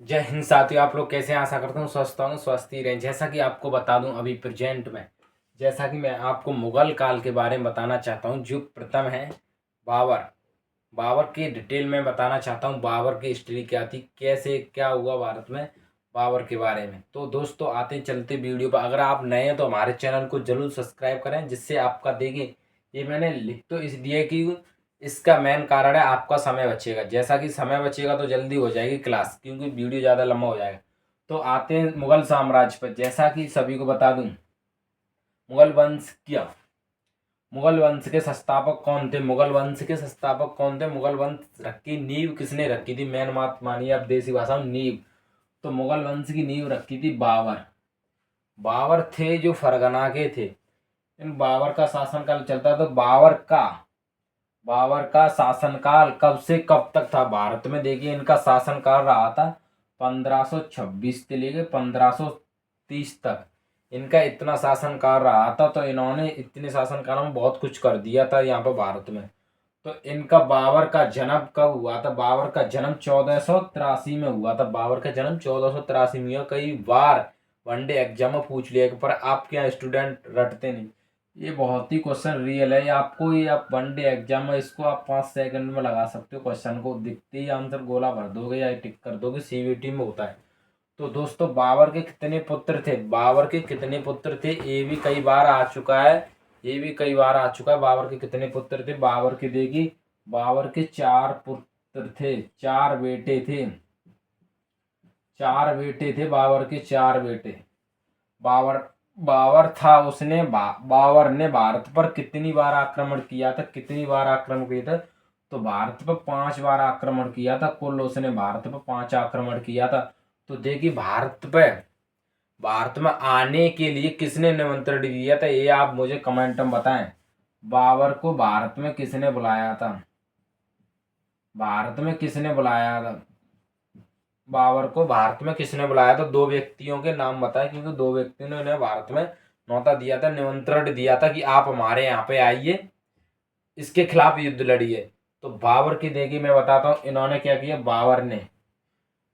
जय हिंद साथियों। आप लोग कैसे हैं? आशा करता हूँ स्वस्थ होंगे, स्वस्थ ही रहें। जैसा कि आपको बता दूं अभी प्रेजेंट में, जैसा कि मैं आपको मुगल काल के बारे में बताना चाहता हूँ। जो प्रथम है बाबर। बाबर की डिटेल में बताना चाहता हूँ। बाबर की हिस्ट्री क्या थी, कैसे क्या हुआ भारत में बाबर के बारे में। तो दोस्तों आते चलते वीडियो पर, अगर आप नए हैं तो हमारे चैनल को जरूर सब्सक्राइब करें, जिससे आपका देखिए ये मैंने लिख तो इसलिए कि इसका मेन कारण है आपका समय बचेगा। जैसा कि समय बचेगा तो जल्दी हो जाएगी क्लास, क्योंकि वीडियो ज़्यादा लंबा हो जाएगा। तो आते हैं मुगल साम्राज्य पर। जैसा कि सभी को बता दूं, मुगल वंश क्या, मुगल वंश के संस्थापक कौन थे? मुगल वंश के संस्थापक कौन थे? मुगल वंश रखी नींव किसने रखी थी? मेन बात मानिए आप, देसी भाषा में नींव। तो मुगल वंश की नींव रखी थी बाबर। बाबर थे जो फरगना के थे। इन बाबर का शासनकाल चलता, तो बाबर का शासनकाल कब से कब तक था भारत में? देखिए इनका शासनकाल रहा था 1526 से लेके 1530 तक। इनका इतना शासनकाल रहा था, तो इन्होंने इतने शासनकाल में बहुत कुछ कर दिया था यहाँ पर भारत में। तो इनका बाबर का जन्म कब हुआ था? बाबर का जन्म 1483 में हुआ था। बाबर का जन्म 1483 में हुआ। कई बार वनडे एग्जाम में पूछ लिया, पर आपके यहाँ स्टूडेंट रटते नहीं। ये बहुत ही क्वेश्चन रियल है। ये आपको, ये आप वनडे एग्जाम में इसको आप 5 सेकंड में लगा सकते हो। क्वेश्चन को दिखते ही आंसर गोला भर दोगे या टिक कर दोगे। सीवीटी में होता है। तो दोस्तों बाबर के कितने पुत्र थे? बाबर के कितने पुत्र थे ये भी कई बार आ चुका है। ये भी कई बार आ चुका है। बाबर के कितने पुत्र थे? बाबर के देखिए, बाबर के 4 पुत्र थे, 4 बेटे थे। 4 बेटे थे बाबर के, 4 बेटे। बाबर बाबर था, उसने बाबर ने भारत पर कितनी बार आक्रमण किया था? कितनी बार आक्रमण किया था? तो भारत पर 5 बार आक्रमण किया था। कुल उसने भारत पर 5 आक्रमण किया था। तो देखिए भारत में आने के लिए किसने निमंत्रण दिया था, ये आप मुझे कमेंट में बताएं। बाबर को भारत में किसने बुलाया था? भारत में किसने बुलाया था? बाबर को भारत में किसने बुलाया था? 2 व्यक्तियों के नाम बताए, क्योंकि 2 व्यक्ति ने उन्हें भारत में न्योता दिया था, निमंत्रण दिया था कि आप हमारे यहाँ पे आइए, इसके खिलाफ युद्ध लड़िए। तो बाबर की देखिए मैं बताता हूँ इन्होंने क्या किया। बाबर ने,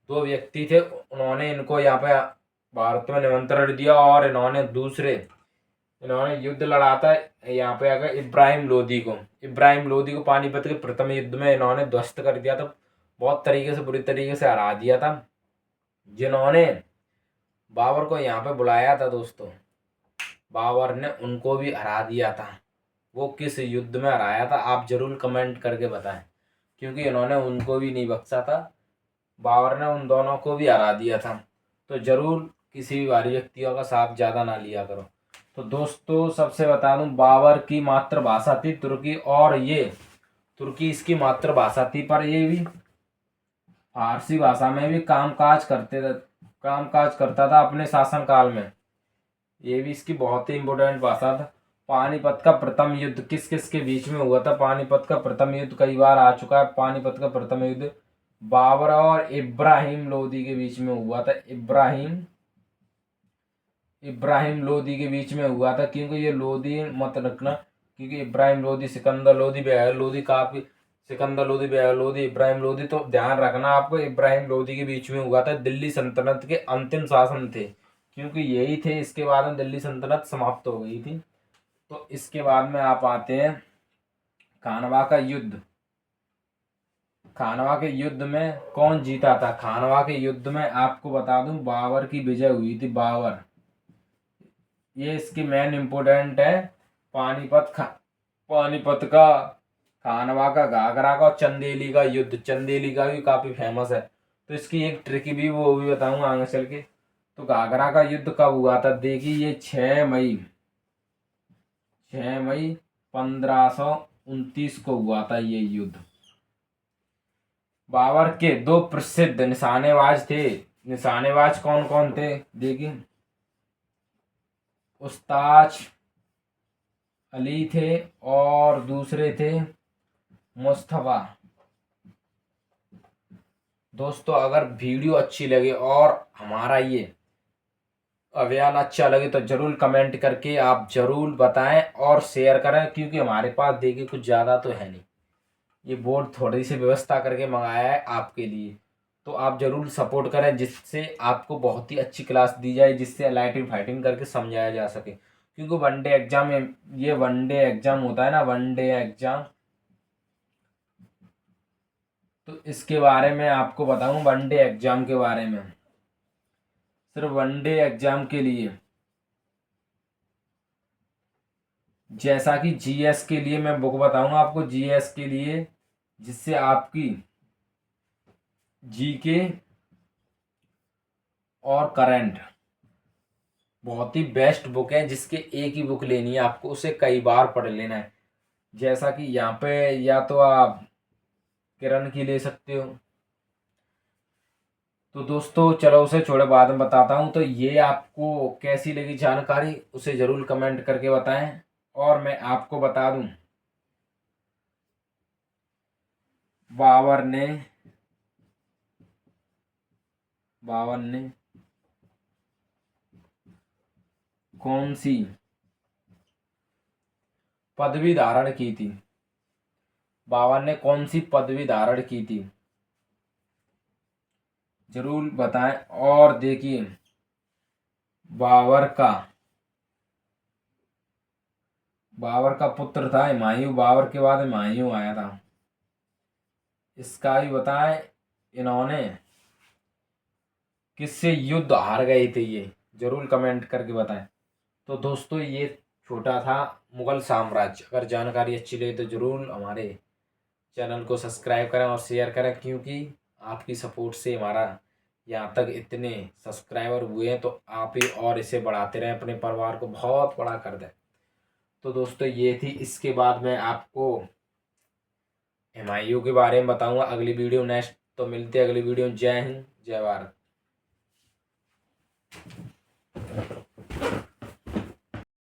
2 व्यक्ति थे, उन्होंने इनको यहाँ पे भारत में निमंत्रण दिया, और इन्होंने युद्ध लड़ा था। यहाँ पे अगर इब्राहिम लोधी को पानीपत के प्रथम युद्ध में इन्होंने ध्वस्त कर दिया था। बहुत तरीके से, बुरी तरीके से हरा दिया था। जिन्होंने बाबर को यहाँ पे बुलाया था दोस्तों, बाबर ने उनको भी हरा दिया था। वो किस युद्ध में हराया था आप जरूर कमेंट करके बताएं, क्योंकि इन्होंने उनको भी नहीं बख्शा था। बाबर ने उन दोनों को भी हरा दिया था। तो जरूर किसी भी भारी व्यक्तियों का साथ ज़्यादा ना लिया करो। तो दोस्तों सबसे बता दूं, बाबर की मातृभाषा थी तुर्की, और ये तुर्की इसकी मातृभाषा थी, पर ये भी फारसी भाषा में भी कामकाज करता था अपने शासनकाल में। ये भी इसकी बहुत ही इम्पोर्टेंट भाषा था। पानीपत का प्रथम युद्ध किस किस के बीच में हुआ था? पानीपत का प्रथम युद्ध कई बार आ चुका है। पानीपत का प्रथम युद्ध बाबर और इब्राहिम लोदी के बीच में हुआ था। इब्राहिम लोदी के बीच में हुआ था, क्योंकि ये लोदी मत रखना, क्योंकि इब्राहिम लोदी, सिकंदर लोदी, बेहर लोदी, काफी सिकंदर लोदी, बेहर लोदी, इब्राहिम लोदी, तो ध्यान रखना आपको। इब्राहिम लोदी के बीच में हुआ था। दिल्ली सल्तनत के अंतिम शासन थे, क्योंकि यही थे। इसके बाद में दिल्ली सल्तनत समाप्त हो गई थी। तो इसके बाद में आप आते हैं खानवा का युद्ध। खानवा के युद्ध में कौन जीता था? खानवा के युद्ध में आपको बता दूं बाबर की विजय हुई थी। बाबर, ये इसकी मेन इम्पोर्टेंट है। पानीपत का, खानवा का, घाघरा का और चंदेली का युद्ध। चंदेली का भी काफी फेमस है। तो इसकी एक ट्रिक भी, वो भी बताऊंगा आगे चल के। तो घाघरा का युद्ध कब हुआ था? देखिए ये 6 मई 1529 को हुआ था ये युद्ध। बाबर के 2 प्रसिद्ध निशानेबाज थे। निशानेबाज कौन कौन थे? देखिए उस्ताद अली थे, और दूसरे थे मुस्तफा। दोस्तों अगर वीडियो अच्छी लगे और हमारा ये अभियान अच्छा लगे तो जरूर कमेंट करके आप जरूर बताएं और शेयर करें, क्योंकि हमारे पास देखिए कुछ ज़्यादा तो है नहीं। ये बोर्ड थोड़ी सी व्यवस्था करके मंगाया है आपके लिए। तो आप ज़रूर सपोर्ट करें, जिससे आपको बहुत ही अच्छी क्लास दी जाए, जिससे लाइटिंग फाइटिंग करके समझाया जा सके। क्योंकि वनडे एग्ज़ाम में, ये वनडे एग्ज़ाम होता है ना, वनडे एग्ज़ाम, तो इसके बारे में आपको बताऊं, वनडे एग्ज़ाम के बारे में। सिर्फ वनडे एग्ज़ाम के लिए, जैसा कि जीएस के लिए मैं बुक बताऊंगा आपको, जीएस के लिए, जिससे आपकी जीके और करंट, बहुत ही बेस्ट बुक है, जिसके एक ही बुक लेनी है आपको, उसे कई बार पढ़ लेना है। जैसा कि यहाँ पे या तो आप किरण की ले सकते हो। तो दोस्तों चलो उसे छोड़े, बाद में बताता हूँ। तो ये आपको कैसी लगी जानकारी, उसे ज़रूर कमेंट करके बताएं। और मैं आपको बता दूं, बाबर ने कौन सी पदवी धारण की थी, बाबर ने कौन सी पदवी धारण की थी, जरूर बताएं। और देखिए, बाबर का बाबर का पुत्र था हुमायूं, बाबर के बाद हुमायूं आया था। इसका भी बताएं, इन्होंने किससे युद्ध हार गए थे, ये जरूर कमेंट करके बताएं। तो दोस्तों ये छोटा था मुगल साम्राज्य। अगर जानकारी अच्छी लगी तो ज़रूर हमारे चैनल को सब्सक्राइब करें और शेयर करें, क्योंकि आपकी सपोर्ट से हमारा यहाँ तक इतने सब्सक्राइबर हुए हैं। तो आप ही और इसे बढ़ाते रहें, अपने परिवार को बहुत बड़ा कर दें। तो दोस्तों ये थी, इसके बाद मैं आपको हुमायूं के बारे में बताऊंगा अगली वीडियो नेक्स्ट। तो मिलते हैं अगली वीडियो में। जय हिंद, जय भारत।